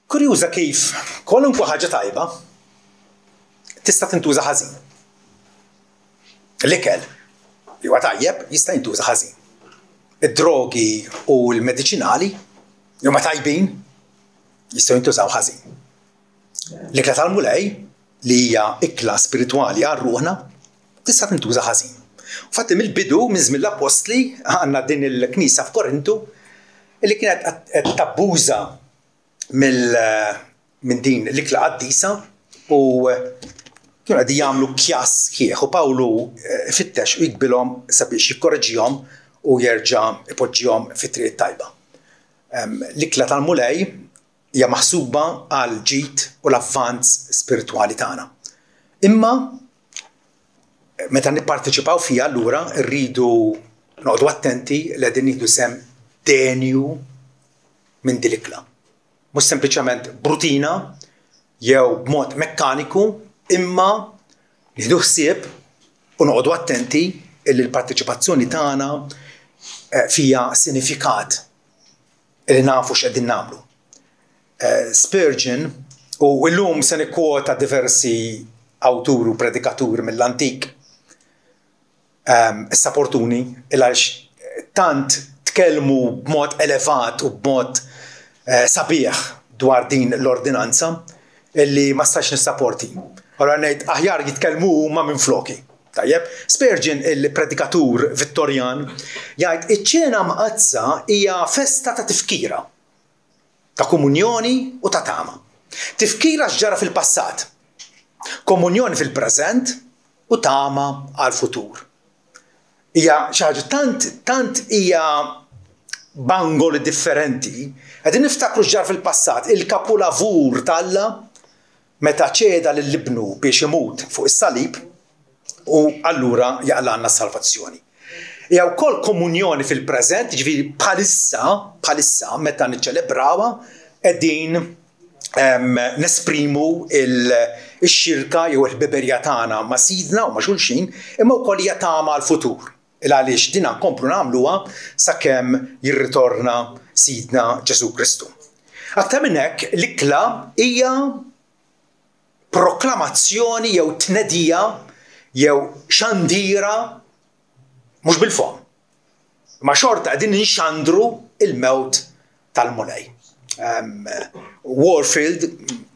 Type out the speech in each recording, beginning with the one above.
Kurjuża kif kwalunkwe ħaġa tajba tista' tintuża ħażin. L-ikel li huwa tajjeb jista' jintuża ħażin. Id-drogi u l-mediċinali li huma tajbin jistgħu jintużaw ħażin. L-ikla tal-mulej li hija ikla spiritwali għal ruħna tista' tintuża ħażin. Fatti mill-bidu minn żmien l-Apostli għandna din il-Knisja f'Korintu li kienet qed tabbuża minn din l-ikla qaddisa u kienu qegħdin jagħmlu kjas ħieħ u Pawlu fittex u jqbilhom sabiex jikkorreġihom u jerġa' ipoġġihom fit-triq tajba. L-ikla tal-mulej hija maħsuba għal ġid u l-avvanz spiritwali tagħna. Imma meta nipparteċipaw fiha allura rridu noqogħdu attenti li qegħdin nieħdu sem denju minn din l-ikla. Mhux sempliċement brutina jew b'mod mekkaniku, imma nieħdu ħsieb u noqogħdu attenti li l-parteċipazzjoni tagħna fiha sinifikat li nafu x'qegħdin nagħmlu. Spurgeon, u llum se nikkwota diversi awturi u predikaturi mill-antik, sapportuni għaliex tant tkellmu b'mod elevat u b'mod sabiħ dwar din l-ordinanza illi ma stax nissapporti. Allura ngħid aħjar jitkellmu huma minn floki. Tajjeb, Spurgeon il-predikatur Vittorjan jgħid iċ-ċena mqazza hija festa ta' tifkira, ta' komunjoni u ta' tama. Tifkira x'ġara fil-passat, komunjoni fil-preżent u tama għall-futur. Hija xi ħaġa tant hija bangoli differenti, qegħdin niftakru x'ġar fil-passat, il-kapulavur tal-Alla meta ċeda lill-ibnu biex imut fuq is-salib u allura jaqlanna s-salvazzjoni. Hija wkoll komunjoni fil-preżent, ġifieri bħalissa meta niċċelebrawha qegħdin nesprimu x-xirka jew il-ħbiberja tagħna ma' sidna u ma' xulxin, imma wkoll hija tama għall-futur. Għaliex din nkomplu nagħmluha sakemm jirritorna Sidna Ġesu Kristu. Aktar minn hekk l-ikla hija proklamazzjoni jew tnedija jew xandira mhux bil-fom. Ma xorta qegħdin nixxandru il-mewt tal-mulej. Warfield,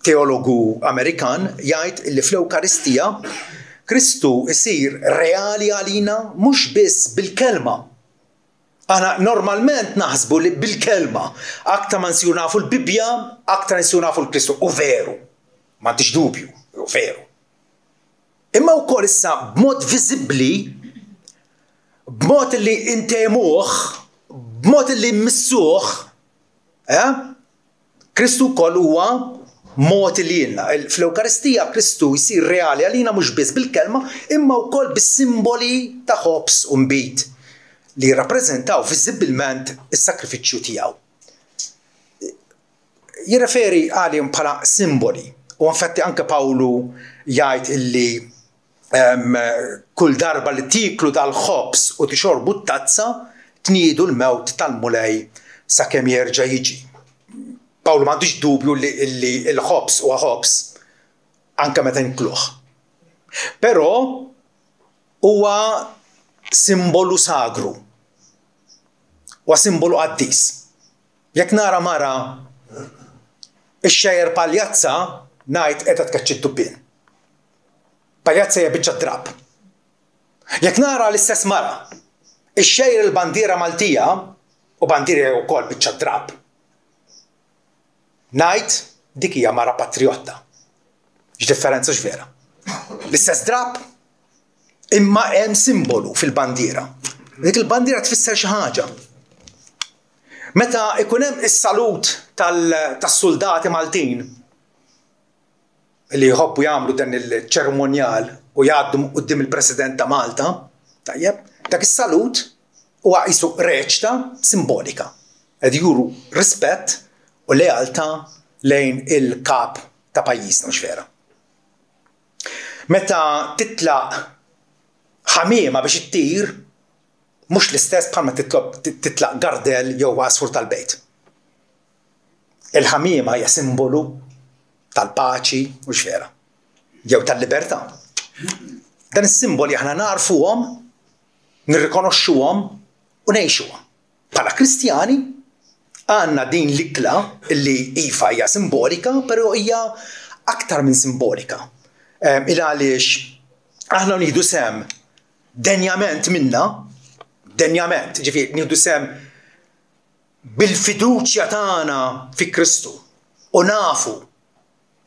teologu Amerikan, jgħid li fl-Ewkaristija Kristu isir reali għalina mhux biss bil-kelma. Aħna normalment naħsbu li bil-kelma aktar ma nsiru nafu l-Bibja, aktar nsiru nafu l-Kristu. U veru, m'għandix dubju, u veru. Imma wkoll issa b'mod viżibbli, b'mod li intemuh, b'mod li missuh, Kristu wkoll huwa mod li jilna. Fl-Ewkaristija Kristu jsir reali għalina mhux biss bil-kelma, imma wkoll bis-simboli ta' ħobs u mbit li jirrappreżentaw viżibbilment is-sakrifiċċju tiegħu. Jirreferi għalihom bħala simboli. U infatti anke Pawlu jgħid illi kull darba li tiklu tal-ħobs u tixorbu t-tazza tniedu l-mewt tal-mulej sakemm jerġa' jiġi. Pawlu m'għandux dubju li l-ħobs huwa ħobs anke meta nkluh. Però huwa simbolu sagru. Huwa simbolu qaddis. Jekk nara mara ix-xejjer paljazza ngħid qiegħda tkeċċi d-dubbien. Paljazza hija biċċa drab. Jekk nara l-istess mara ix-xejjer il-bandiera Maltija u bandiera wkoll biċċa drab. Ngħid dik hija mara patriotta. X'differenza x'vera. L-istess drab imma hemm simbolu fil-bandiera. Dik il-bandiera tfisser xi ħaġa. Meta ikun hemm is-salut tas-soldati Maltin li jħobbu jagħmlu dan il-ċerimonjal u jgħaddu quddiem il-President ta' Malta, tajjeb, dak is-salut huwa qisu reċta simbolika. Qed juru rispett u lealtà lejn il-kap ta' pajjiżna mhux vera. Meta titlaq ħamiema biex ittir, mhux l-istess bħalma titlaq gardel jew għasfur tal-bejt. Il-ħamiema hija simbolu tal-paċi u xfera, jew tal-libertà. Dan is-simboli aħna narfuhom, nirrikonoxxuhom u ngħixuhom. Bħala Kristjani għandna din l-ikla li iva hija simbolika, però hija aktar minn simbolika. Għaliex aħna nieħdu sem denjament minna, denjament, ġifieri nieħdu sem bil-fiduċja tagħna fi Kristu u nafu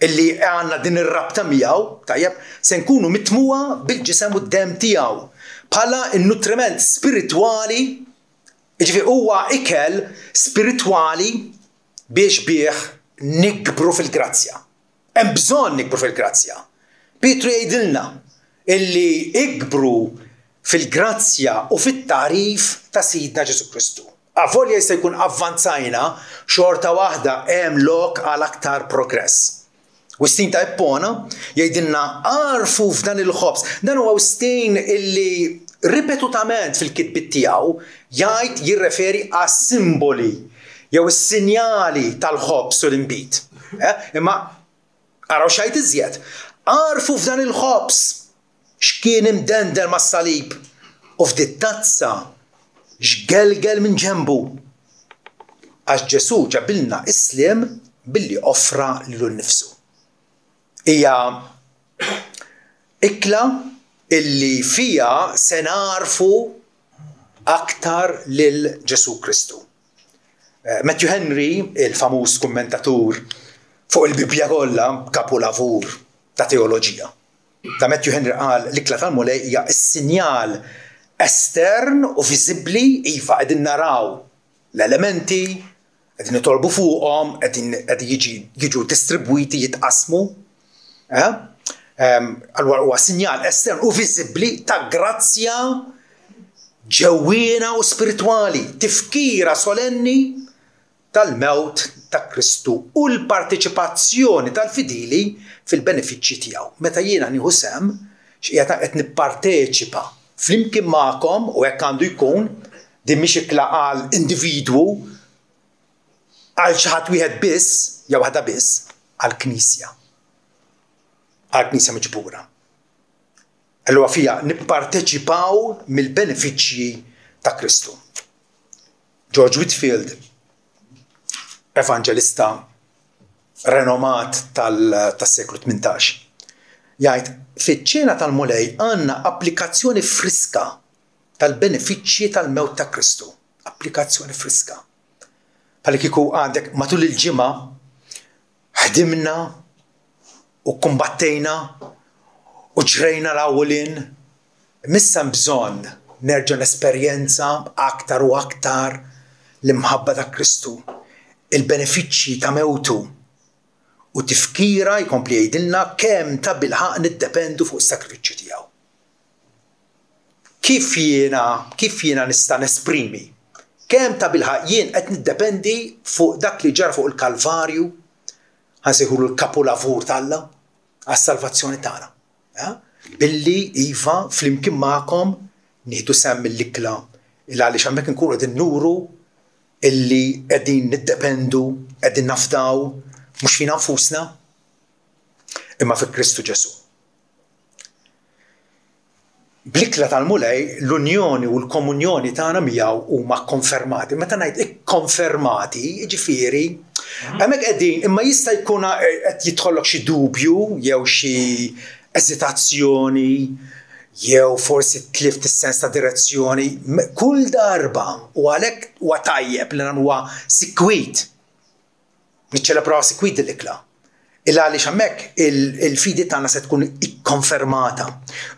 illi għandna din ir-rabta miegħu, tajjeb, se nkunu mitmuha bil-ġisem u d-dem tiegħu bħala n-nutriment spiritwali, ġifieri huwa ikel spiritwali biex bih nikbru fil-grazzja. Hemm bżonn nikbru fil-grazzja. Pietru jgħidilna illi ikbru fil-grazzja u fit-tarif ta' Sidna Ġesu Kristu. Avolja jista' jkun avvanzajna xorta waħda hemm lok għal aktar progress. Wistin ta' Ippona jgħidilna għarfu f'dan il-ħobs. Dan huwa wistin illi ripetutament fil-kitbit tiegħu jgħid jirreferi għas simboli jew is-sinjali tal-ħobs u l-inbit. Imma araw xajt iżjed. Għarfu f'dan il-ħobs x'kien imdendel mas-salib u f'dit tazza x'gelgel minn ġenbu. Għax Ġesu ġabilna islim billi offra lilu nnifsu. Hija ikla illi fija se narfu aktar lil Ġesu Kristu. Matthew Henry, il-famuż kummentatur fuq il-Biblja kollha, kapolavur ta' teoloġija. Ta' Matthew Henry qal l-ikla tal-mulej hija s-sinjal estern u viżibbli iva qegħdin naraw l-elementi, qegħdin nitolbu fuqhom, qegħdin jiġu distribwiti jitqasmu. Allura huwa sinjal estern u viżibbli ta' grazzja ġewwiena u spiritwali, tifkira solenni tal-mewt ta' Kristu u l-parteċipazzjoni tal-fidili fil-benefiċċji tiegħu. Meta jiena nieħu sem x'qiegħed qed nipparteċipa flimkien magħkom u hekk għandu jkun din mhix ikla għal individwu għal xi ħadd wieħed biss jew waħda biss għall-Knisja. Għall-Knisja miġbura. Allura fija nipparteċipaw mill-benefiċċji ta' Kristu. George Whitefield, evanġelista renomat tas-seklu 18, jgħid fiċ-ċena tal-mulej għandna applikazzjoni friska tal-benefiċċji tal-mewt ta' Kristu. Applikazzjoni friska. Bħal kieku għandek matul il-ġimgħa ħdimna u kumbattejna u ġrejna l-awwelin, missa bżonn nerġa' nesperjenza aktar u aktar l-imħabba ta' Kristu, il-benefiċċji ta' mewtu u tifkira jkompli jgħidilna kemm ta' bilħaq niddependu fuq is-sakrifiċċju tiegħu. Kif jiena nista' nesprimi kemm ta' bilħaq jien qed niddependi fuq dak li ġara fuq il-Kalvarju, ħansejħulu l-kapolavur tagħna għas-salvazzjoni tagħna. Billi iva flimkien magħkom nieħdu semm mill-ikla il għaliex hemmhekk inkunu qegħdin nuru illi qegħdin niddependu, qegħdin nafdaw mhux fina nfusna imma fi Kristu Ġesu. Bl-ikla tal-mulej l-unjoni u l-komunjoni tagħna miegħu huma konfermati. Meta ngħid ikkonfermati, jiġifieri hemmhekk qegħdin imma jista' jkun qed jidħollok xi dubju jew xi eżitazzjoni jew forsi tlift is-sens ta' direzzjoni kull darba u għalhekk huwa tajjeb li nagħmluha sikwit. Niċċelebraw sikwit l-ikla. Illa għaliex hemmhekk il-fidi tagħna se tkun ikkonfermata.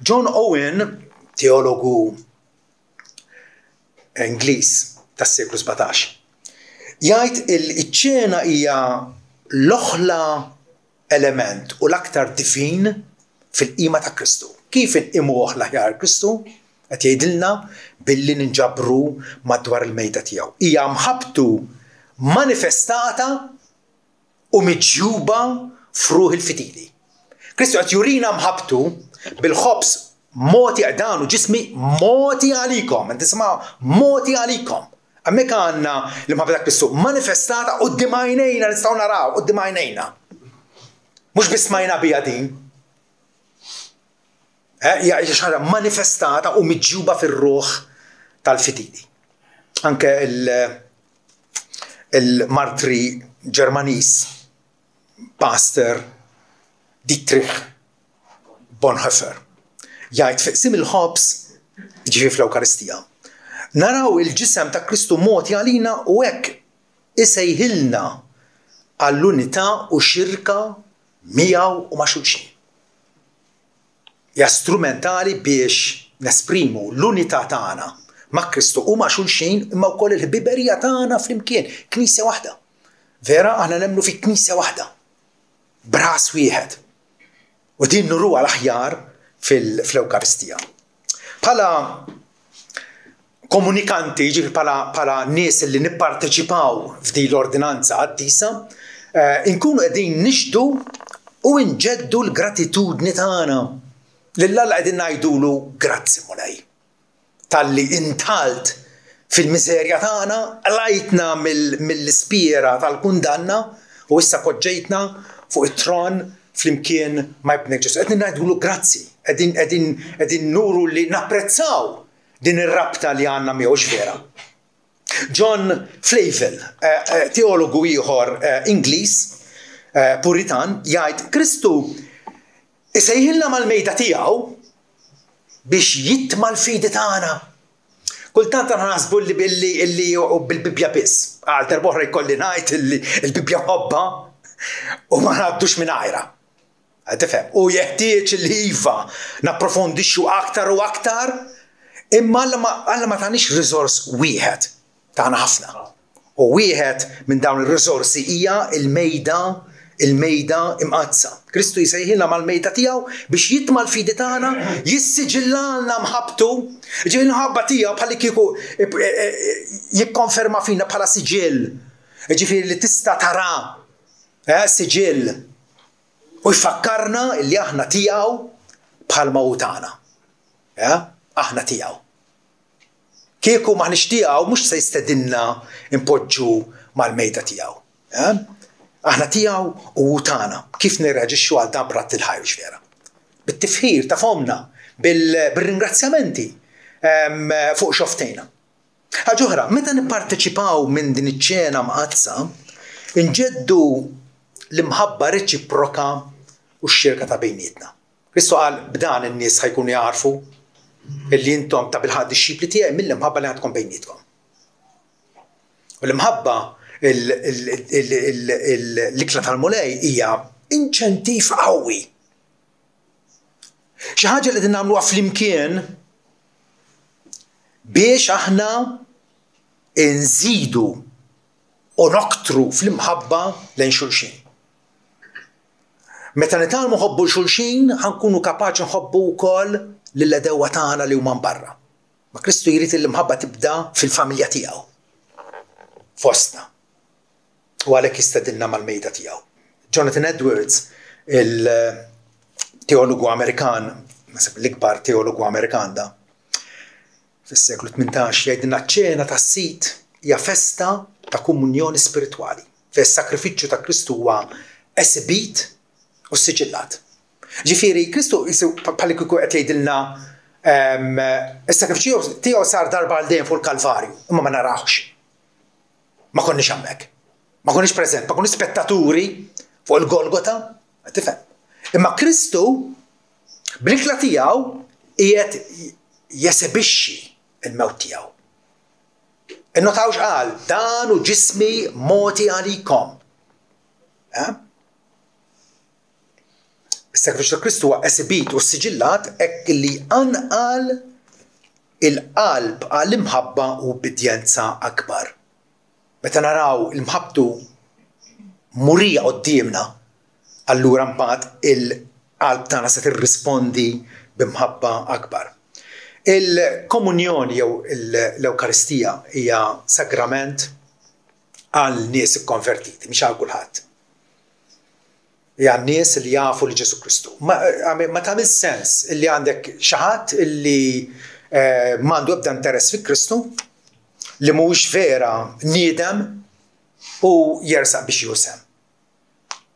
John Owen, teologu Ingliż tas-seklu 17, jgħid iċ-ċena hija l-oħla element u l-aktar difin fil-qima ta' Kristu. Kif inqimuh l-aħjar Kristu? Qed jgħidilna billi ninġabru madwar il-mejda tiegħu. Hija mħabbtu manifestata u miġjuba f'ruħ il-fidili. Kristu qed jurina mħabbtu bil-ħobs moti dan u ġismi moti għalikom. Inti tisma' moti għalikom. Hemmhekk għandna l-imħabba ta' Kristu manifestata quddiem għajnejna nistgħu naraw quddiem għajnejna. Mhux biss smajna biha din. Hija xi ħaġa manifestata u miġġuba fir-ruħ tal-fidili. Anke il-martri Ġermaniż Pastor Dietrich Bonhoeffer jgħid fi qsim il-ħobs ġifi fl-Ewkaristija. Naraw il-ġisem ta' Kristu moti għalina u hekk isejħilna għall-unità u xirka miegħu u ma' xulxin. Hija strumentali biex nesprimu l-unità tagħna ma' Kristu u ma' xulxin imma wkoll il-ħbiberija tagħna flimkien, knisja waħda. Vera aħna nemmnu fi knisja waħda. Bras wieħed. U din nurruha l-aħjar fl-Ewkaristija. Bħala komunikanti, ġifi bħala nies li nipparteċipaw f'din l-ordinanza qaddisa, inkunu qegħdin nixdu u nġeddu l-gratitudni tagħna. Lill-Alla qegħdin ngħidulu grazzi Mulej. Talli intalt fil-miżerja tagħna, lajtna mill-ispira tal-kundanna u issa poġġejtna fuq it-tron flimkien ma' Ibnek Ġesu. Qegħdin ngħidulu grazzi, qegħdin nuru li napprezzaw din ir-rabta li għandna miegħu vera. John Flavel, teologu ieħor Ingliż, Puritan, jgħid Kristu isejħilna mal-mejda tiegħu biex jitma' l-fidi tagħna. Kultant aħna naħsbu li bil-Bibja biss. Għal darbohra jkolli ngħid il-Bibja ħobba u ma ngħaddux mingħajrha. Tifhem? U jeħtieġ li iva napprofondixxu aktar u aktar, imma Alla ma tagħniex riżors wieħed, tagħna ħafna. U wieħed minn dawn ir-riżorsi hija il-mejda imqazza. Kristu jsejħilna mal-mejda tiegħu biex jitma' l-fidi tagħna, jissiġillalna mħabbtu. Ġifieri l-mħabba tiegħu bħalli kieku jikkonferma fina bħala siġill. Ġifieri li tista' tara siġill u jfakkarna li aħna tiegħu bħalma hu tagħna. Aħna tiegħu. Kieku maħniex tiegħu mhux se jistedinna impoġġu mal-mejda tiegħu. Aħna tiegħu u tagħna. Kif nirreaġixxu għal dan brat il-ħajr vera. Bit-tifħir ta' fomna, bil-ringrazzjamenti fuq xoftejna. Ħaġa oħra, meta nipparteċipaw minn din iċ-ċena mqazza, inġeddu l-imħabba reċiproka u x-xirka ta' bejnietna. Kristu qal b'dan in-nies ħajkunu jarfu illi intom ta' bil-ħadd ix-xibli tiegħi mill-imħabba li għandkom bejnietkom. U l-imħabba l-ikla tal-Mulej hija inċentiv qawwi. Xi ħaġa li qegħdin nagħmluha flimkien biex aħna nżidu u noktru fl-imħabba lejn xulxin. Meta nitgħallmu nħobbu xulxin, ħankunu kapaċi nħobbu wkoll lill-edewwa tagħna li huma barra. Ma Kristu jrid l-imħabba tibda fil-familja tiegħu. Fostna. U għalhekk jistedilna mal-mejda tiegħu. Jonathan Edwards, il-teologu Amerikan, l-ikbar teologu Amerikan da, fis-seklu 18 jgħidilna ċ-ċena tas-sit hija festa ta' komunjoni spiritwali. Fis-sakrifiċċju ta' Kristu huwa esibit u siġillat. Ġifieri Kristu bħalli kieku qed jgħidilna is-sakrifiċċju tiegħu sar darba għal dejjem fuq il-Kalvarju, imma ma narawx. Ma konniex hemmhekk. Ma konniex preżent, ma konniex spettaturi fuq il-Golgota, tifhem. Imma Kristu bl-ikla tiegħu qiegħed jesebixxi il-mewt tiegħu. Innotawx qal dan hu ġismi moti għalikom. Is-sakrifiċċju ta' Kristu huwa esibit u siġillat hekk li anqal il-qalb għall-imħabba u bidjenza akbar. Meta naraw il-mħabtu murija qudiemna, allura mbagħad il-qalb tagħna se tirrispondi b'imħabba akbar. Il-komunjoni jew l-Ewkaristija hija sagrament għal nies ikkonvertiti, mhix għal kulħadd. Hija nies li jafu li Ġesu Kristu. Ma tagħmel sens illi għandek xi ħadd illi m'għandu ebda interess fi Kristu li mhux vera niedem u jersaq biex jusem.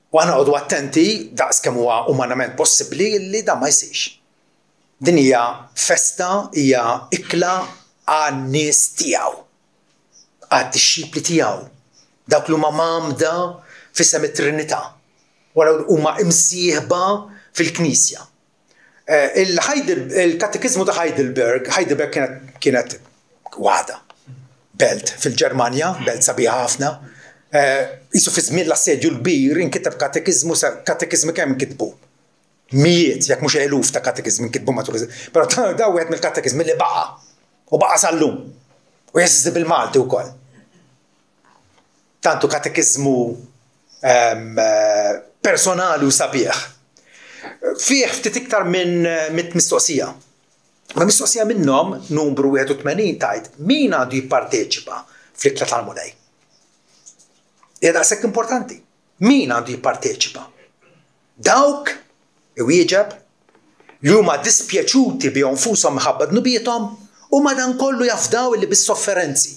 U aħna noqogħdu attenti daqs kemm huwa umanament possibbli li dan ma jsirx. Din hija festa, hija ikla għan-nies tiegħu, għad-dixxipli tiegħu, dawk li huma magħmda f'isem it-Trinità, wara huma imsieħba fil-Knisja. Il-katekizmu ta' Heidelberg kienet waħda, belt fil-Ġermanja, belt sabiħa ħafna. Isu fi żmien l-assedju l-kbir inkiteb katekizmi kemm inkitbu. Mijiet, jekk mhux eluf ta' katekizmi inkitbu matul. Però daw wieħed mill-katekizmi li baqa' u baqa' sal-lum. U jeżisti bil-Malti wkoll. Tantu katekizmu personali u sabiħ. Fih ftit iktar minn mistoqsija. Ma mistoqsija minnhom numru 81 tajt min għandu jipparteċipa fl-ikla tal-Mulej. Hija daqshekk importanti. Min għandu jipparteċipa? Dawk iwieġeb li huma dispjaċuti bihom nfushom minħabba dnubietom u madankollu jafdaw li bis-sofferenzi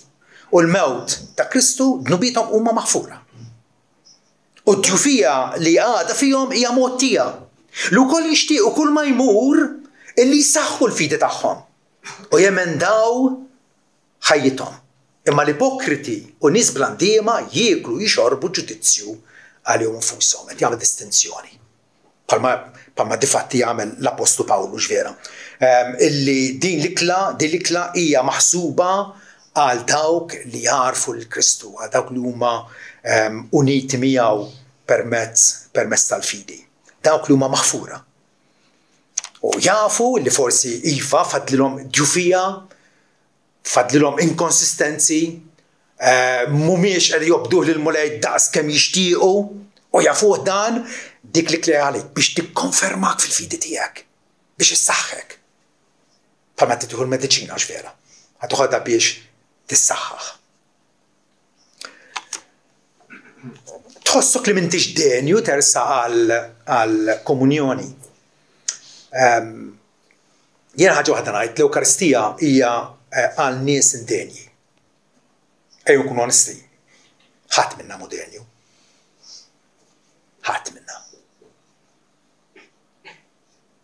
u l-mewt ta' Kristu dnubietom huma maħfura. U d-djufija li għada fihom hija mottija. Li wkoll jixtiequ kull ma jmur illi jsaħħu l-fidi tagħhom u jemendaw ħajjithom. Imma l-ipokriti u nies blandiema jieklu jixorbu ġudizzju għalihom infushom qed jagħmel distinzjoni. Palma difatti jagħmel l-Apostlu Pawlu x'vera. Illi din l-ikla hija maħsuba għal dawk li jarfu l-Kristu, għal dawk li huma uniti miegħu permezz tal-fidi. Dawk li huma maħfura. U jafu li forsi iva fadlilhom djufija, fadlilhom inkonsistenzi, mhumiex qed jobduh lil Mulej daqs kemm jixtiequ u jafuh dan dik li għalik biex tikkonfermak fil-fidi tiegħek, biex issaħħek. Bħalma tieħu l-mediċina x'vera, ħad biex tissaħħaħ. Tħossok li m'intix denju tersa għal komunjoni. Jiena ħaġa waħda ngħid l-Ewkaristija hija għal nies indenji. Ejju nkunu onesti. Ħadd minnha mhu denju. Ħadd minnha.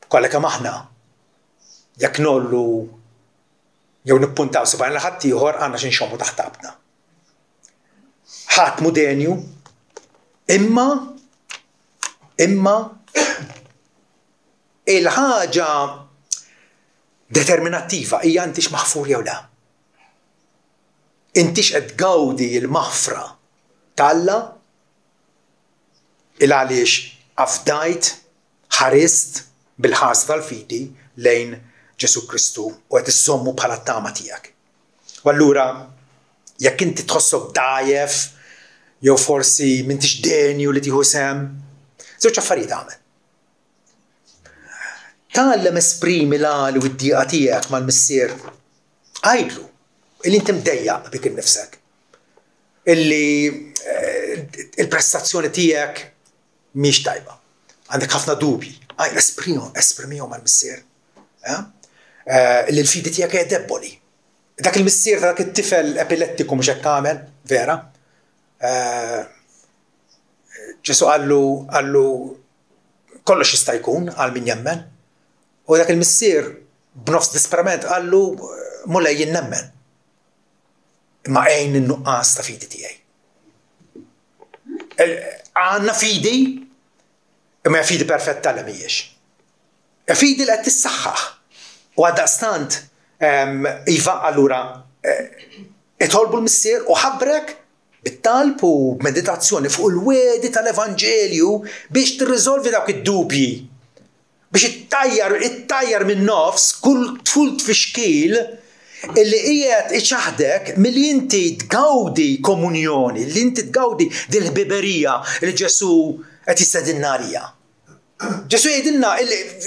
Kollha kemm aħna jekk nollu jew nippuntaw subajna ħadd ieħor għandna xi nxommu taħt qabna. Ħadd mhu denju, imma il-ħaġa determinattiva hija intix maħfur jew le. Intix qed tgawdi l-maħfra t'Alla il għaliex afdajt ħarist bil-ħarsa tal-fidi lejn Ġesu Kristu u qed iżommu bħala t-tama tiegħek. U allura jekk inti tħossok dgħajef jew forsi m'intix denju li tieħu sem, żewġ affarijiet għamel. Tgħallem esprimi l-għali u d-dieqa tiegħek mal-missier għajdlu illi inti mdejjaq bik innifsek. Illi il-prestazzjoni tiegħek mhix tajba. Għandek ħafna dubji. Esprimihom mal-missier. Illi l-fidi tiegħek hija debboli. Dak il-missier dak it-tifel epilettiku mhux hekk għamel, vera. Ġesu għallu kollox jista' jkun għal min jemmen. U dak il-missier b'nofs disperament għallu Mulej jien nemmen. Imma għejn in-nuqqas ta' fidi tiegħi. Għandna fidi, imma fidi perfetta li mhijiex. Fidi li qed tissaħħaħ. U għaddaqstant iva allura itolbu l-missier u ħabbrek bit-talb u meditazzjoni fuq il-wedi tal-Evanġelju biex tirriżolvi dawk id-dubji. Biex ittajjar minn nofs kull tfult fi xkil illi qiegħed iċaħdek milli inti tgawdi komunjoni, li inti tgawdi dil-ħbiberija li Ġesu qed jistedinna għalija. Ġesu jgħidilna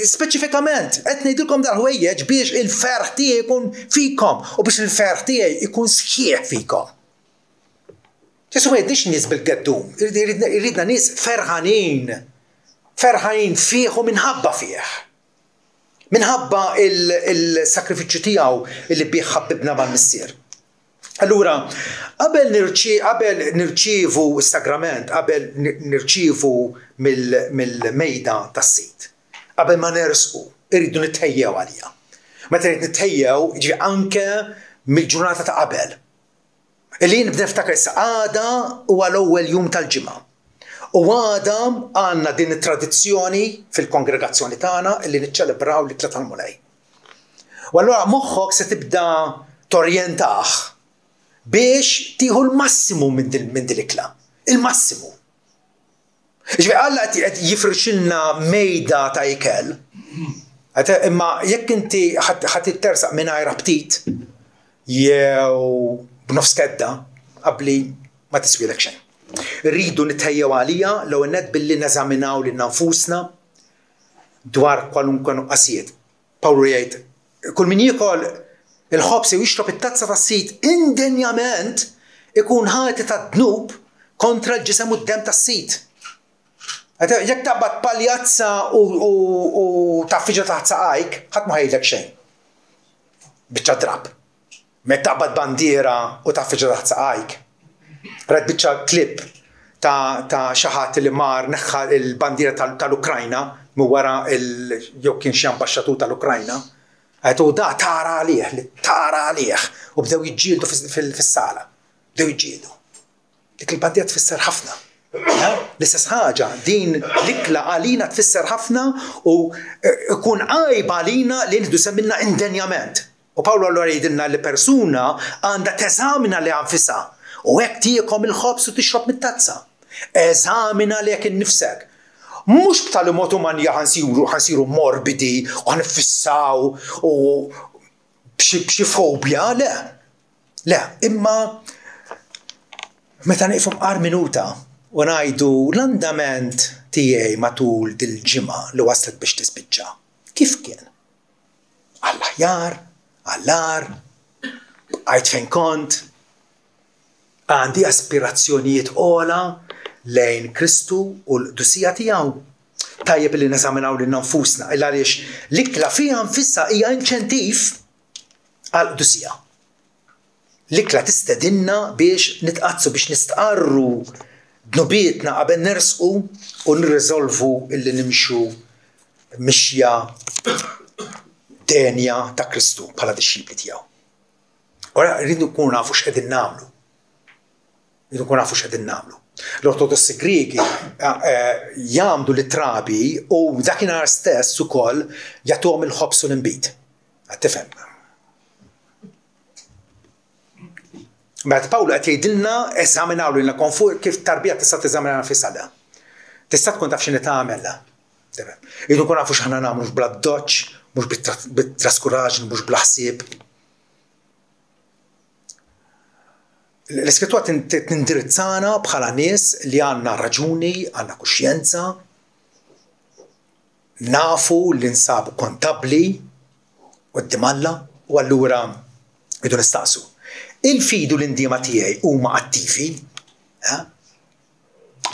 speċifikament qed ngħidilkom dal-ħwejjeġ biex il-ferħ tiegħi jkun fikom u biex il-ferħ tiegħi jkun sħiħ fikom. Ġesu ma jgħidniex nies bil-geddum, irridna nies ferħanin fih u minħabba fih. Minħabba il-sakrifiċċju tiegħu illi bih ħabbibna mal-missier. Allura, qabel nirċievu s-sagrament, qabel nirċievu mill-mejda tas-sit, qabel ma nersqu, irridu nitħejjew għalija. Meta nitħejjew, ġifi anke mill-ġurnata ta' qabel. Illi nibda niftakar għada huwa l-ewwel jum tal-ġimgħa. U għada għandna din it-tradizzjoni fil-kongregazzjoni tagħna illi niċċelebraw l-ikla tal-mulej. U allura moħħok se tibda torjentaħ biex tieħu l-massimu minn din l-ikla. Il-massimu. Ġifi Alla qed jifrixilna mejda ta' ikel. Imma jekk inti ħadd ittersaq mingħajr aptit jew b'nofs kedda qabli ma tiswilek xejn. Rridu nitħejjew għalija l-ewwel nett billi neżaminaw lil nfusna dwar kwalunkwe nuqqasijiet. Pawlu jgħid, kull min jiekol il-ħobs jew jixrob it-tazza tas-sit indenjament ikun ħati tad-dnub kontra l-ġisem u d-dem tas-sit. Jekk taqbad paljazza u taffiġa taħt saqajk, ħadd ma ħejlek xejn. Biċċa drab. Meta taqbad bandiera u taffiġa taħt saqajk, rad biċċa klip ta' xi ħadd li mar neħħa l-bandiera tal-Ukrajna minn wara jew kien xi ambaxxatur tal-Ukrajna. Għetu da tara għalih, u bdew jġildu fis-sala, bdew jġildu. Dik il-bandiera tfisser ħafna. L-istess ħaġa, din l-ikla għalina tfisser ħafna u ikun għajba għalina li nħdu semmilna indenjament. U Pawlu allura jgħidilna li persuna għandha teżamina li anfisha u hekk tiekom il-ħobs u tixrob mit-tazza. Eżamina li hekk innifsek. Mhux b'tali mod umanja ħansiru morbidi u ħanfissaw u b'xi fobja, le. Le, imma meta nieqfu mqar minuta u ngħidu l-andament tiegħi matul dil-ġimgħa li waslet biex tispiċċa. Kif kien? Għall-aħjar, għall-ar, għajt fejn kont, għandi aspirazzjonijiet ogħla lejn Kristu u l-qdusija tiegħu. Tajjeb li neżaminaw lil nfusna illa għaliex l-ikla fiha nfisha hija inċentiv għall-qdusija. L-ikla tistedinna biex nitqazzu biex nistqarru dnubietna qabel nersqu u nirriżolvu illi nimxu mixja denja ta' Kristu bħala dixxipli tiegħu. Ora rridu nkunu nafu x'qegħdin nagħmlu. Rridu nkunu nafu x'qegħdin nagħmlu. L-Ortodossi Griegi jagħmlu l-trabi u dakinhar stess ukoll jagħtuhom il-ħobs u l-inbit. Tifhem. Meta Pawlu qed jgħidilna eżaminaw lilna konfu kif tarbija tista' teżamina nfisha. Tista' tkun taf x'inhi tagħmel. Rridu nkunu nafu x'aħna nagħmlu mhux bla doċċ, mhux bit-traskuraġġ, mhux bla ħsieb. L-iskrittura tindirizzana bħala nies li għandna raġuni, għandna kuxjenza, nafu li nsabu kontabbli quddiem Alla u allura rridu nistaqsu. Il-fidu l-indiema tiegħi huma attivi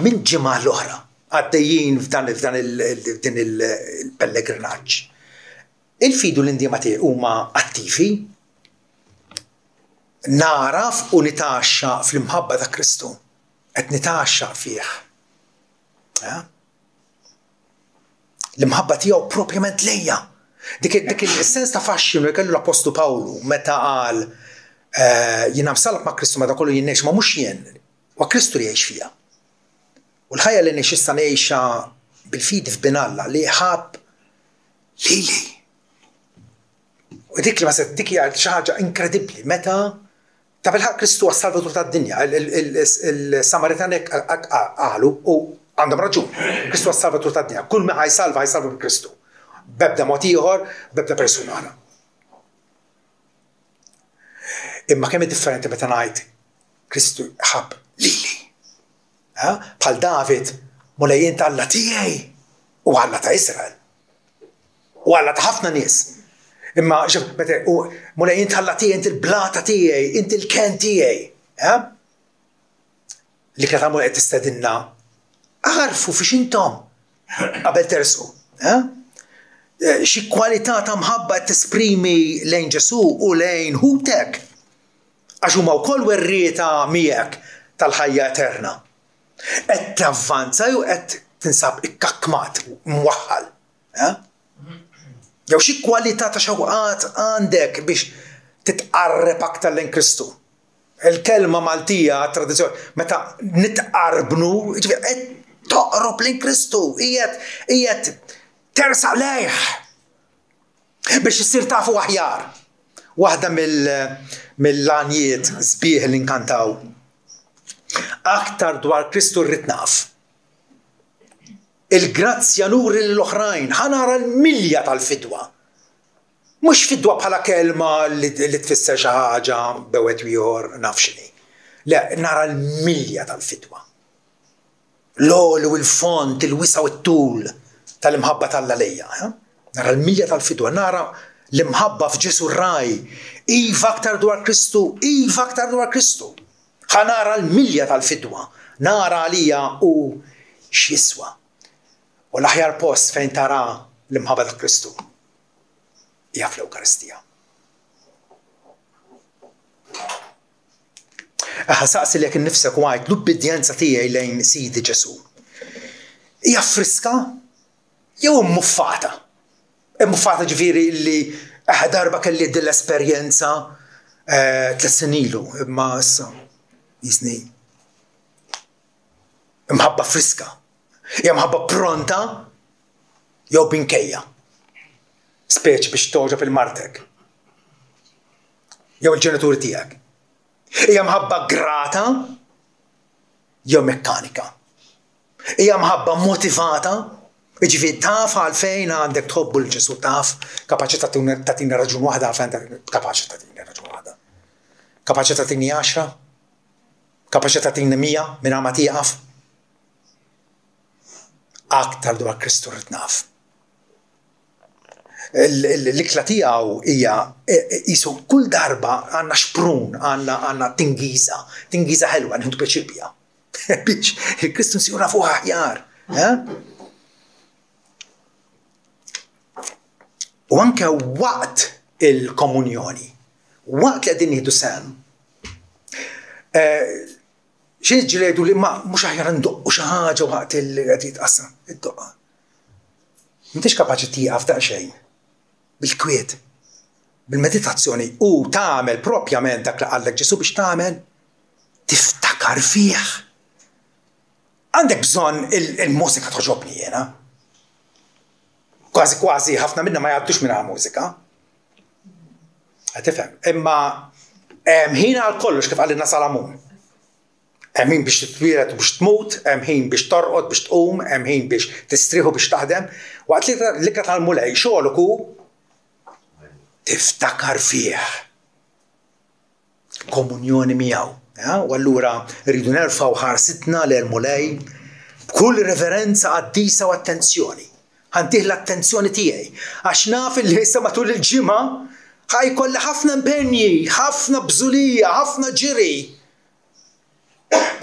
minn ġimgħa l-oħra għaddejjin f'dan il-pellegrinaġġ. Il-fidu l-indiema tiegħi huma attivi, naraf u nitaxxa fl-imħabba ta' Kristu. Qed nitaxxa fih. L-imħabba tiegħu propjament lejja. Dik il-sens ta' faxxinu li kellu l-Apostlu Pawlu meta qal jiena msallaq ma' Kristu meta kollu jien ngħix ma' mhux jien, huwa Kristu li jgħix fija. U l-ħajja li ngħix issa ngħixha bil-fidi f'bin Alla li ħabb lili. U dik li ma se dik hija xi ħaġa inkredibbli meta ta' bil-ħaq Kristu għas-salvatur tad-dinja. Il-Samaritani qalu u għandhom raġun. Kristu għas-salvatur tad-dinja. Kull ma ħajsalva bil-Kristu. Bebda mod ieħor, bebda persuna oħra. Imma kemm differenti meta ngħid Kristu ħabb lili. Bħal David mulejjin ta' Alla tiegħi u Alla ta' Israel. U Alla ta' ħafna nies. Imma mulejjin ta' Alla tiegħi inti l-blata tiegħi, inti l-ken tiegħi. Li kien tagħmlu qed tistedinna għarfu fiex intom qabel tersqu. Xi kwalità ta' mħabba qed tesprimi lejn Ġesu u lejn ħutek. għax huma wkoll werrieta miegħek tal-ħajja eterna. Qed tavvanza jew qed tinsab ikkakkmat, mwaħħal. Jew xi kwalità ta' xewqat għandek biex titqarreb aktar lejn Kristu. Il-kelma Maltija tradizzjoni meta nitqarbnu, qed toqrob lejn Kristu, qiegħed tersaq lejh biex issir tafu aħjar. Waħda mill-għanijiet sbieħ li nkantaw. Aktar dwar Kristu rrid naf. Il-grazzja nuri l-oħrajn, ħanara l-milja tal-fidwa. Mhux fidwa bħala kelma li tfisser xi ħaġa bewet ieħor naf x'inhi. Le, nara l-milja tal-fidwa. L-għolu, il-font, il-wisa u t-tul tal-imħabba tal-għalija. Nara l-milja tal-fidwa, nara l-imħabba f'Ġesu r-raj. Iva aktar dwar Kristu, iva aktar dwar Kristu. Ħanara l-milja tal-fidwa, nara għalija u x'jiswa. U l-aħjar post fejn tara l-imħabba ta' Kristu hija fl-Ewkaristija. Ħasaqsi lek innifsek u għajt l-ubbidjenza tiegħi lejn Sidi Ġesu. Hija friska jew immuffata. Immuffata ġifieri li darba kelli din l-esperjenza 3 snin ilu, imma issa jisni. Imħabba friska. Hija mħabba pronta jew binkejja. Speċi biex toġob il-martek. Jew il-ġenituri tiegħek. Hija mħabba grata jew mekkanika. Hija mħabba motivata, jiġifieri taf għalfejn għandek tħobbu l-Ġesu, taf kapaċi tagħtina raġun waħda għalfejn kapaċi tagħtina raġun waħda. Kapaċi tagħtini 10, kapaċi tagħtini 100 minn ma tieqaf. Aktar dwar Kristu rrid naf. L-ikla tiegħu hija qisu kull darba għandna xprun, għandna tingiża ħelwa nieħdu pjaċir biha. Biex il-Kristu nsiru nafu aħjar. U anke waqt il-komunjoni, waqt li qegħdin nieħdu sehem. Xi ġiledu li ma mhux aħjar ndoqqu xi ħaġa waqt li qed jitqassam id-doqqa. M'intix kapaċi tieqaf daqsxejn bil-kwiet, bil-meditazzjoni u tagħmel propjament dak li qallek Ġesu biex tagħmel tiftakar fih. Għandek bżonn il-mużika toġobni jiena. Kważi ħafna minnha ma jgħaddux minnha mużika. Qed tifhem, imma hemm ħin għal kollox kif qalilna Salamun. Hemm ħin biex titwieled u biex tmut, hemm ħin biex torqod biex tqum, hemm ħin biex tistrieħu biex taħdem. Waqt li l-ikra tal-mulej xogħolok hu tiftakar fih. Komunjoni miegħu. U allura rridu nerfgħu ħarsitna l-mulej b'kull reverenza qaddisa u attenzjoni. Ħantih l-attenzjoni tiegħi għax naf li issa matul il-ġimgħa ħajkolli ħafna impenji, ħafna bżulija, ħafna ġiri.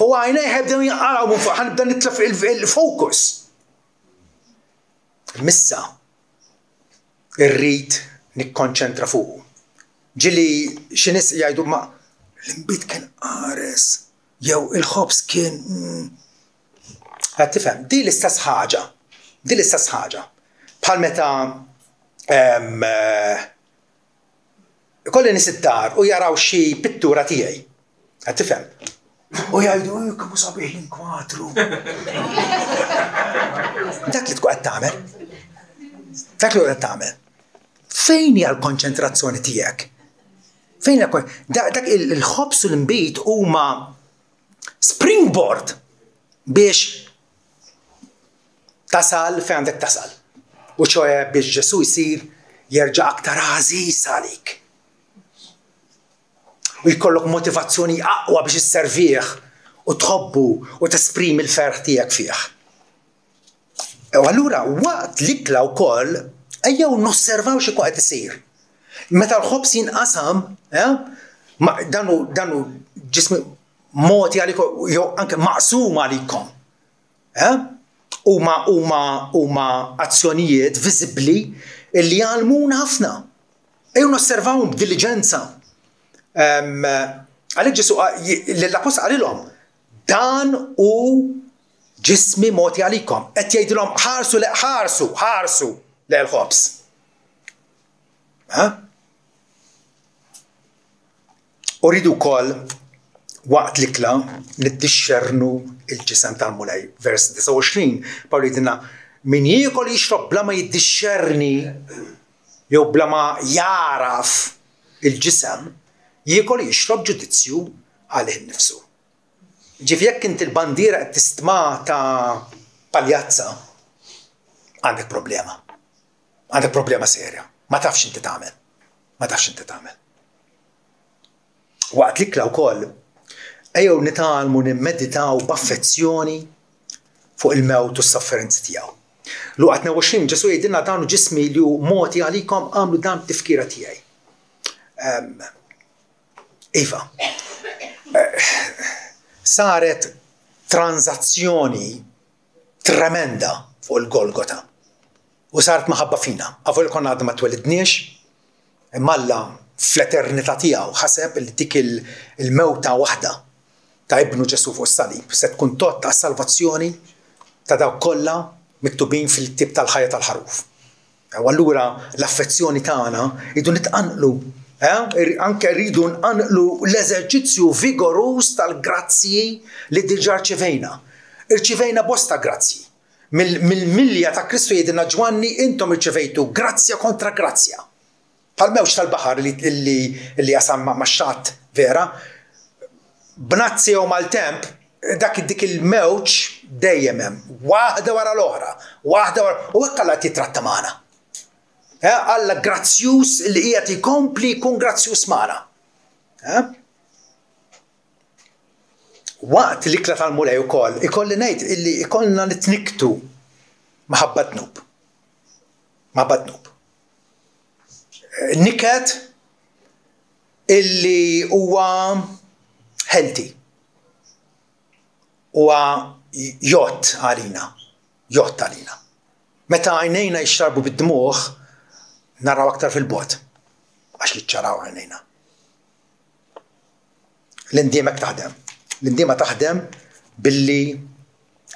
U għajnej ħebdew jinqaraw minn fuq, ħanibda nitlef il-fokus. Missa irrid nikkonċentra fuq. Ġili xi nies jgħidu ma l-inbit kien qares jew il-ħobs kien qed tifhem, di l-istess ħaġa. Di l-istess ħaġa. Bħal meta kolli nies id-dar u jaraw xi pittura tiegħi. Qed tifhem. U jgħidu kemm sabiħ l-inkwatru. Dak li tkun qed tagħmel. Dak li qed tagħmel. Fejn hija l-konċentrazzjoni tiegħek? Fejn dak il-ħobs u l-inbit huma springboard biex tasal fejn għandek tasal. U ċoħe biex Ġesu jsir jerġa' aktar għażiż għalik. U jkollok motivazzjoni aqwa biex isservih u tħobbu u tesprimi l-ferħ tiegħek fih. U allura waqt l-ikla wkoll ejjew nosservaw xi qed isir. Meta l-ħobs jinqasam, danu ġismi moti għalikom jew anke maqsum għalikom. Huma azzjonijiet viżibbli li jgħalmuna ħafna. Ejjew nosservawhom b'diliġenza. Għalhekk Ġesu l-Apostol qalilhom dan hu ġismi mogħti għalikom. Qed jgħidilhom ħarsu lejn il-ħobs. U rridu wkoll waqt l-ikla niddixxernu il-ġisem tal-mulej. Vers 29 Pawlu jgħidilna min jiekol jixrob bla ma jiddixxerni jew bla ma jaraf il-ġisem jiekol jixrob ġudizzju għalih innifsu. Ġifieri jekk inti l-bandiera qed tistma' ta' paljazza għandek problema. Għandek problema serja. Ma tafx inti tagħmel. Waqt l-ikla wkoll ejjew nitgħallmu nimmeditaw b'affezzjoni fuq il-mewt u s-sofferenzi tiegħu. Luqa 22 Ġesu jgħidilna dawn ġismi li hu mogħti għalikom għamlu dan b'tifkira tiegħi. Iva, saret tranzazzjoni tremenda fuq il-Golgota u saret maħabba fina. Għafu li konna għadna ma twelidniex, imalla fl-eternità tiegħu ħaseb li dik il-mewta waħda ta' ibnu Ġesu fuq is-salib se tkun tot ta' salvazzjoni ta' dawk kollha miktubin fil-tib tal-ħajja tal-ħaruf. U allura l-affezzjoni tagħna idu nitqanqlu, anke rridu nqanqlu l-eżerċizzju vigorus tal-grazzji li diġà rċivejna. Irċivejna bosta grazzi. Mill-milja ta' Kristu jgħidilna Ġwanni intom irċivejtu grazzja kontra grazzja. Pal-mewġ tal-baħar li jasam maċċat vera, b'nazzi jew mal-temp, dik il-mewġ dejjem hemm, waħda wara l-oħra, u hekk Alla titratta magħna. Alla grazzjuż li qiegħed ikompli jkun grazzjuż magħna. Waqt l-ikla tal-mulej ukoll ikolli ngħid illi ikollna nitniktu maħabba dnub. Niket illi huwa healthy. Huwa jott għalina. Meta għajnejna jixxarbu bid-dmuħ, naraw aktar fil-bot, għax jiċċaraw għajnejna. L-indiemek taħdem. L-indiema taħdem billi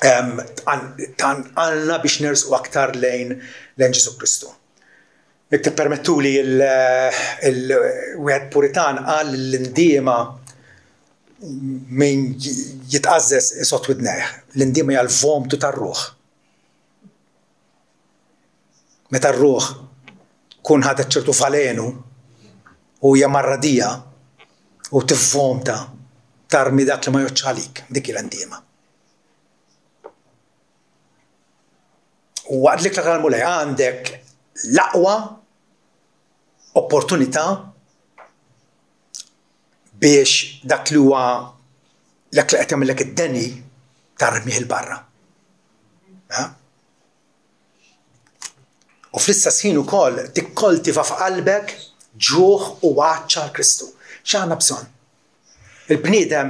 għanna biex nersqu aktar lejn Ġesu Kristu. Jekk tippermettuli il-wieħed Puritan qal l-indiema min jitqażżes isot widnejh. L-indiema hija l-vomtu tar-ruħ. Meta r-ruħ tkun ħadet ċertu falenu u hija marradija u tivvomta tarmi dak li ma joċċ għalik, dik l-indiema. U waqt li klaqal mulej għandek l-aqwa opportunità biex dak li huwa l-ek li qed jagħmellek id-deni tarmih il-barra. U fl-istess ħin ukoll tikkoltiva f'qalbek ġuħ u għaċċa għal Kristu. X'għandna bżonn? Il-bniedem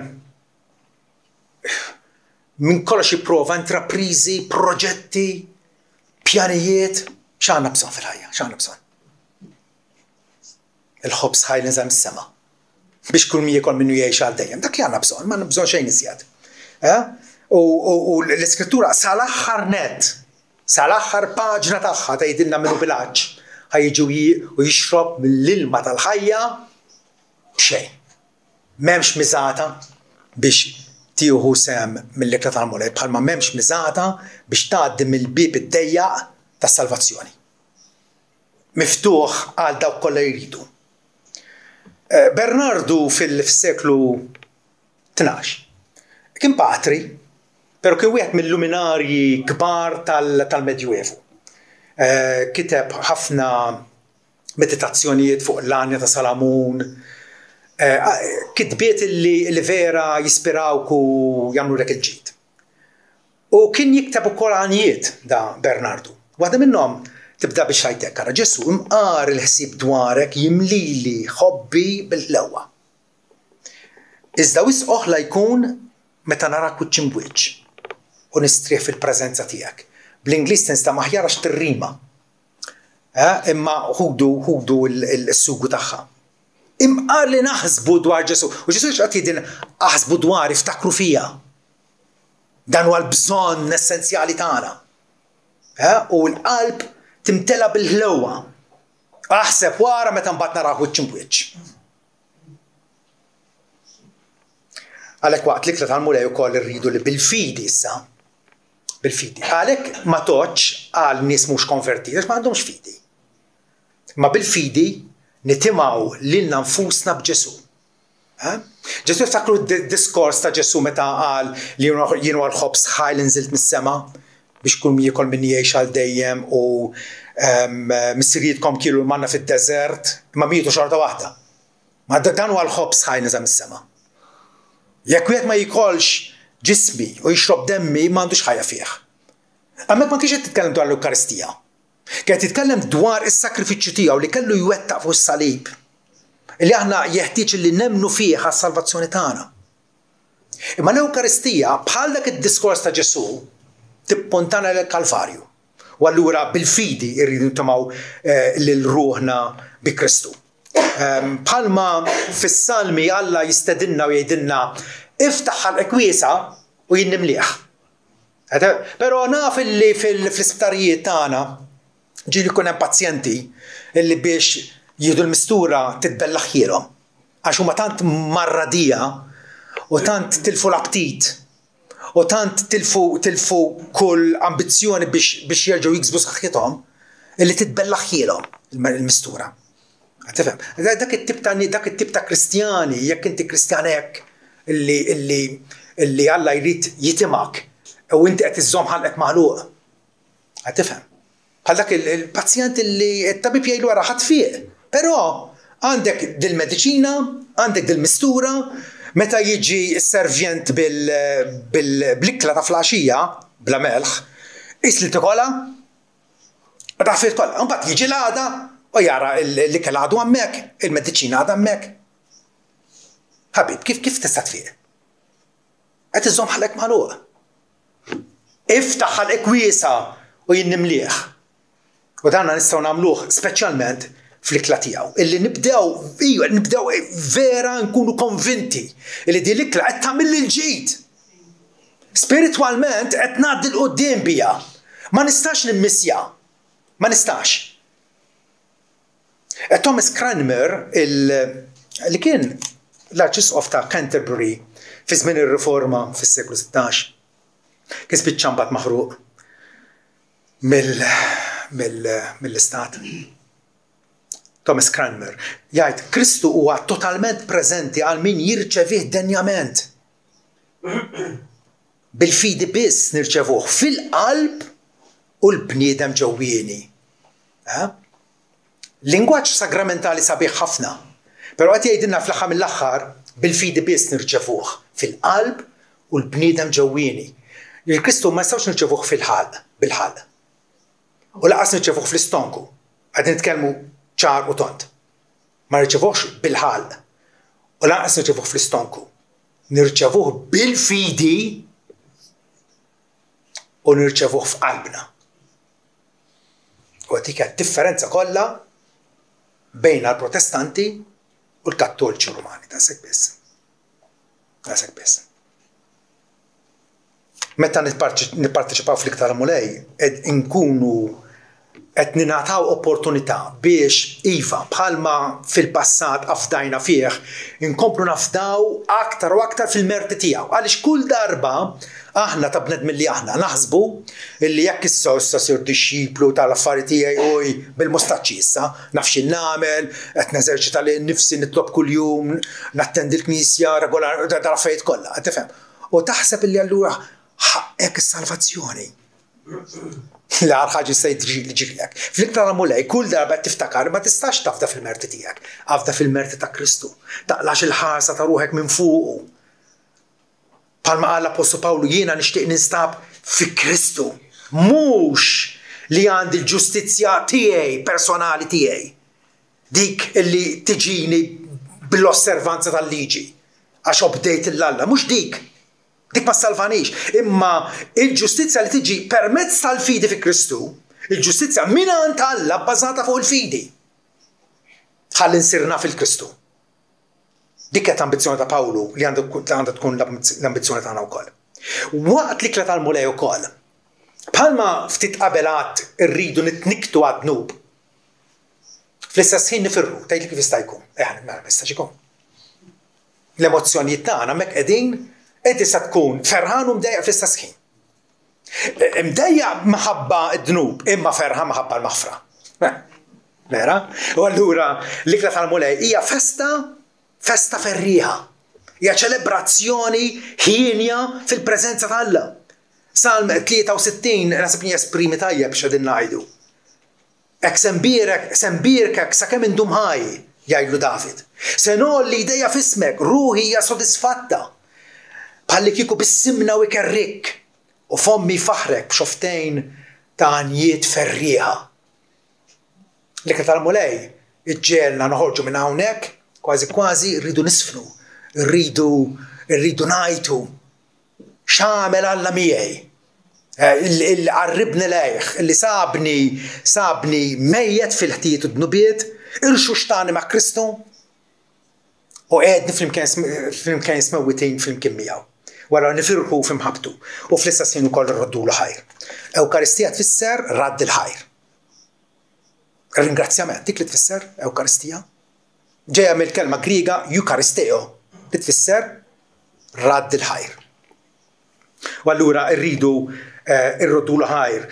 minn kollox jipprova intrapriżi, proġetti, pjanijiet, x'għandna bżonn fil-ħajja, x'għandna bżonn? Il-ħobs ħajli żemm is-sema biex kull min jekol minnu jgħix għal dejjem. Dak li għandna bżonn, ma għandna bżonn xejn iżjed. U l-iskrittura sal-aħħar net, sal-aħħar paġna tagħha tgħidilna minnu bil-għaġġ ħajġu u jixrob mill-ilma tal-ħajja b'xejn. M'hemmx miżata biex tieħu sem mill-ikla tal-mulej, bħalma m'hemmx miżata biex tgħaddi mill-bieb id-dejjaq tas-salvazzjoni. Miftuħ għal dawk kollha jridu. Bernardu fil-seklu 12 kien patri, però kien wieħed mill-luminarji kbar tal-Medjuevu. Kiteb ħafna meditazzjonijiet fuq l-anja ta' Salamun, kitbiet li vera jispirawk u jagħmlu lek il-ġid. U kien jikteb ukoll għanijiet da Bernardu. Waħda minnhom tibda biex ħajtek, ara Ġesu imqar il-ħsieb dwarek jimlili ħobbi bil-ħlewwa. Iżda wisq oħla jkun meta narak wiċċ imwiċċ u nistrieħ fil-preżenza tiegħek. Bl-Ingliż tinsta maħjar għax tirrima. Imma ħudu l-sugu tagħha. imqar li naħsbu dwar Ġesu. U Ġesu x'qed jgħidilna aħsbu dwar iftakru fija. Dan huwa l-bżonn essenzjali tagħna. U l-qalb timtela bil-ħlewwa. Aħseb wara meta mbagħad naraw wiċċ imwiċċ. Għalhekk waqt l-ikla tal-mulej ukoll irridu li bil-fidi issa. Bil-fidi. Għalhekk ma toċ għal nies mhux konvertiti għax m'għandhomx fidi. Ma bil-fidi nitimgħu lilna nfusna b'Ġesu. Ġesu jiftakru d-diskors ta' Ġesu meta qal li jien huwa l-ħobs ħaj li nżilt mis-sema biex kull min jiekol minni jgħix għal dejjem u missirietkom kielu manna fid-deżert imma mietu xorta waħda. Ma dan huwa l-ħobs ħaj niżel mis-sema. Jekk wieħed ma jikolx ġismi u jixrob demmi m'għandux ħajja fih. Hemmhekk ma kienx qed titkellem dwar l-Ewkaristija. Kien titkellem dwar is-sakrifiċċju tiegħu li kellu jwettaq fuq is-salib. Li aħna jeħtieġ li nemmnu fih għas-salvazzjoni tagħna. Imma l-Ewkaristija bħal dak id-diskors ta' Ġesu tippuntana lill-Kalvarju. U allura bil-fidi rridu nitimgħu lil ruħna bi Kristu. Bħalma fis-salmi Alla jistedinna u jgħidilna iftaħ ħalqek wiesa u jien nimlieħ. Però naf illi fl-isptarijiet tagħna ġieli jkun hemm pazjenti illi biex jieħdu l-mistura titbellaħ ħielhom għax huma tant marradija u tant tilfu l-aptit u tant tilfu kull ambizzjoni biex jerġgħu jiksbu saħħithom illi titbellaħ ħielhom il-mistura. Tifhem? Dak it-tip ta' Kristjani, jekk inti Kristjan hekk illi Alla jrid jitimak u inti qed iżżomm ħalqek magħluq. Tifhem? Bħal dak il-pazjent illi t-tabib jgħidu wara ħadd fih. Però għandek dil-mediċina, għandek dil-mistura, meta jiġi s-servjent bil-ikla ta' flaxija, bla melħ, isli tikola, rafil kolla. Mbagħad jiġi l-għada u jara l-ikel għadu hemmhekk, il-mediċina għadha hemmhekk. Ħabib, kif tista' tfiq? Qed iżżomm ħalqek magħluq. Iftaħ ħalqek wiesa u jien nimlieħ. U dan nistgħu nagħmluh speċjalment fl-ikla tiegħu. Illi nibdew vera nkunu konvinti illi din l-ikla qed tagħmel l-ġid. Spiritwalment qed ngħaddi l-qudiem biha. Ma nistax nimmissja. Ma nistax. Thomas Cranmer li kien l-Arċisqof ta' Canterbury fi żmien ir-Riforma fis-seklu 16 kien spiċċa mbagħad maħruq mill-istat. Thomas Cranmer jgħid Kristu huwa totalment preżenti għal min jirċevih denjament. Bil-fidi biss nirċevuh fil-qalb u l-bniedem ġewwieni. Lingwaġġ sagramentali sabiħ ħafna, però qed jgħidilna fl-aħħar mill-aħħar bil-fidi biss nirċevuh fil-qalb u l-bniedem ġewwieni. Il-Kristu ma jistgħux nirċevuh fil-ħalq, bil-ħalq. U laqas nirċevuh fl-istonku. Qed nitkellmu ċar u tont. Ma nirċevuhx bil-ħalq. U laqas nirċevuh fl-istonku. Nirċevuh bil-fidi u nirċevuh f'qalbna. U dik differenza kollha bejn il-Protestanti u l-Kattoliċi Rumani. Dasek biss. Dasek biss. Meta nipparteċipaw fl-iktar mulej, nkunu qed ningħataw opportunità biex iva bħalma fil-passat afdajna fih inkomplu nafdaw aktar u aktar fil-merti tiegħu. Għaliex kull darba aħna ta' bnedmin li aħna naħsbu illi jekk issa sir dixxiplu tal-affarijiet tiegħi uj bil-mustaċċi issa naf x'in nagħmel, qed neżerċita li nnifsi nitlob kuljum, nattendi l-Knisja regolari tal-affarijiet kollha, qed tifhem. U taħseb illi allura ħaqek is-salvazzjoni. L-għar ħaġa se jġrilek. Fl-iktar mulej, kull darba tiftakar ma tistax tafda fil-merti tiegħek, afda fil-merti ta' Kristu. Taqlax il-ħarsa ta' ruħek minn fuqu. Palma qal l-Apostolu Pawlu jiena nixtieq ninstab fi Kristu. Mhux li għandi l-ġustizzja tiegħi personali tiegħi. Dik illi tiġini bil-osservanza tal-liġi għax obdejt l-Alla, mhux dik. Dik ma salvanix, imma il-ġustizzja li tiġi permezz tal-fidi fi Kristu, il-ġustizzja mingħand Alla bbażata fuq il-fidi. Ħalli nsirna fil-Kristu. Dik kienet l-ambizzjoni ta' Pawlu li għandha tkun l-ambizzjoni tagħna wkoll. Waqt l-ikla tal-mulej ukoll, bħalma ftit qabelat irridu nitniktu għad-dnub, fl-istess ħin nifirru, tgħidli kif jista' jkun. Ma jistax ikun. L-emozzjonijiet tagħna hemmhekk qegħdin sa tkun ferħan u mdejjaq fl-istess ħin. Mdejjaq minħabba d-dnub, imma ferħan minħabba l-maħfra. Vera? U allura l-ikla tal-mulej hija festa ferriħa. Hija ċelebrazzjoni ħienja fil-preżenza ta' Alla. Salm 63 nasib jesprimi tajjeb x'qegħdin ngħidu. Ek sembirkek sakemm indum ħaj, jgħidlu David. Se nolli jdejja f'ismek, ruħi hija sodisfatta. Bħalli kieku bissimna u ikerrik, u fommi faħrek b'xoftejn ta' għanjiet ferriħa. L-ikla tal-mulej iġġelna noħorġu minn hawnhekk, kważi rridu nisfnu, rridu ngħidu x'għamel Alla miegħi. Illi qarribni lejh, illi sabni mejjed fil-ħtijiet u d-nubiet, irxu xtani ma' Kristu u għedni flimkien smewwitin flimkien miegħu. Wara nifirħu f'imħabtu u fl-istess ħin ukoll irroddu l ħajr. Ewkaristija tfisser radd il-ħajr. Ringrazzjament, dik li tfisser Ewkaristija. Ġejja mill-kelma Griega Eukaristeo li tfisser radd il-ħajr. U allura rridu irroddu l-ħajr.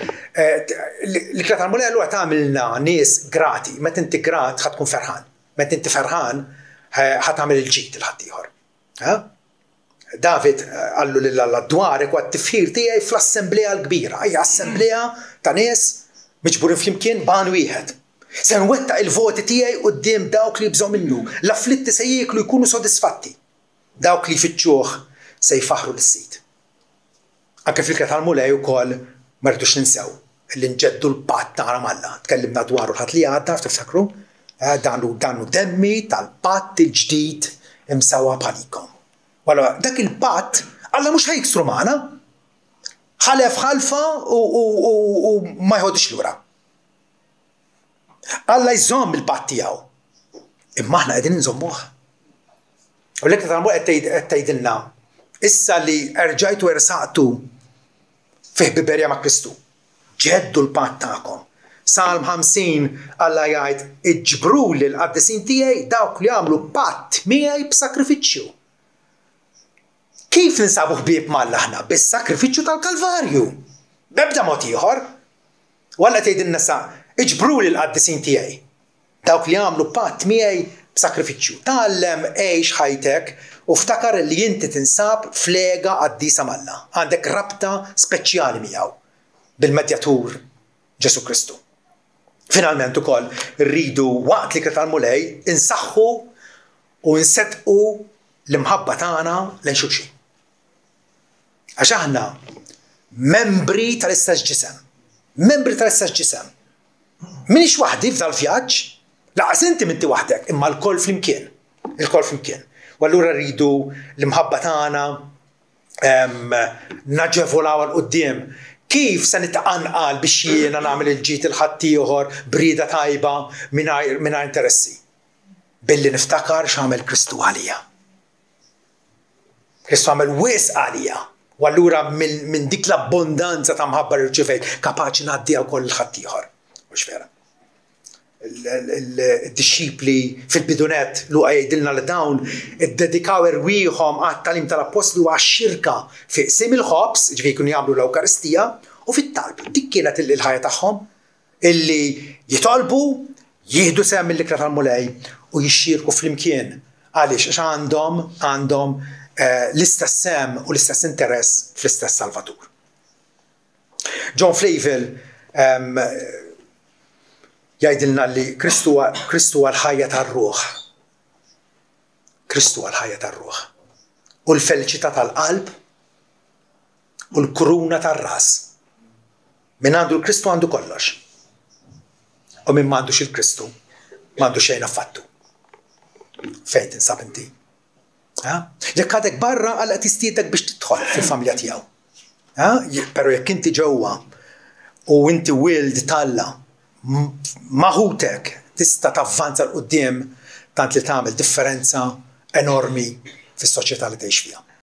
L-ikla tal-mulej allura tagħmilna nies grati. Meta inti grat ħad tkun ferħan. Meta inti ferħan ħad tagħmel il-ġid il-ħaddieħor. David qallu lil Alla dwarek u għat-tifħir tiegħi fl-assembleja l-kbira. Hija assembleja ta' nies miġburin flimkien ban wieħed. Se nwettaq il-voti tiegħi quddiem dawk li jibżgħu minnu. L-afflitti se jieklu jkunu sodisfatti. Dawk li jfittxuh se jfaħru l-sit. Anke fil-ikla tal-mulej ukoll ma rridux ninsew li nġeddu l-patt tagħna mal-Alla. Tkellimna dwaru l-ħadd li għadda tiftakru? Dannu demmi tal-patt il-ġdid imsewwa bħalikom. Wara dak il-patt Alla mhux ħajksru magħna. Ħalef ħalfa u ma jħodix lura. Alla jżomm il-patt tiegħu. Imma aħna qegħdin nżommuh. U l-ikla tal-mulej qed tgħidilna issa li erġajtu ersaqtu fih biberja ma' Kristu. Ġeddu l-patt tagħkom. Salm 50 Alla jgħid iġbruli l-qaddisin tiegħi dawk li għamlu patt miegħi b'sakrifiċċju. Kif ninsabu ħbieb mal-Alla aħna? Bis-sakrifiċċju tal-Kalvarju. B'ebda mod ieħor. Walla tgħidilna sa iġbruli l-qaddisin tiegħi. Dawk li għamlu patt miegħi b'sakrifiċċju. Tgħallem għejx ħajtek u ftakar li inti tinsab flega qaddisa mal-Alla. Għandek rabta speċjali miegħu bil-Medjatur Ġesu Kristu. Finalment ukoll rridu waqt l-ikla tal-mulej insaħħu u nsettqu l-imħabba tagħna lejn xulxin. Għax aħna membri tal-istess ġisem. Membri tal-istess ġisem. Minix waħdi f'dal-vjaġġ, laqas inti minti waħdek, imma l-koll flimkien. Il-koll flimkien. U allura rridu l-imħabba tagħna naġevolaw għal quddiem. Kif se nitqanqal biex jiena nagħmel il-ġid il-ħadd ieħor brieda tajba mingħajr interessi? Billi niftakar x'għamel Kristu għalija. Kristu għamel wisq għalija. U allura minn dik l-abbondanza ta' mħabba rċivejt kapaċi ngħaddi għal koll il-ħadd ieħor. Mhux vera. Il-disċipli fil-bidunet Luqa jgħidilna li dawn iddedikaw irwieħhom għat-talim tal-apostlu għax-xirka fi qsim il-ħobs, ġifieri jkunu jagħmlu l-Ewkaristija, u fit-talb. Dik kienet il-ħajja tagħhom illi jitolbu, jieħdu sehem mill-ikla tal-mulej u jixxierku flimkien. Għaliex għax għandhom l-istess sehem u l-istess interess fl-istess Salvatur. John Flavel jgħidilna li Kristu għal-ħajja tar-ruħ. Kristu għal-ħajja tar-ruħ. U l-feliċità tal-qalb u l-kuruna tar-ras. Min għandu l-Kristu għandu kollox. U min m'għandux il-Kristu m'għandu xejn affattu. Fejn tinsab inti. Jekk għadek barra għal qed jistiedek biex tidħol fil-familja tiegħu. Però jekk inti ġewwa u inti wild talla maħutek tista' tavvanza l-qudiem tant li tagħmel differenza enormi fis-soċjetà li tgħix fiha.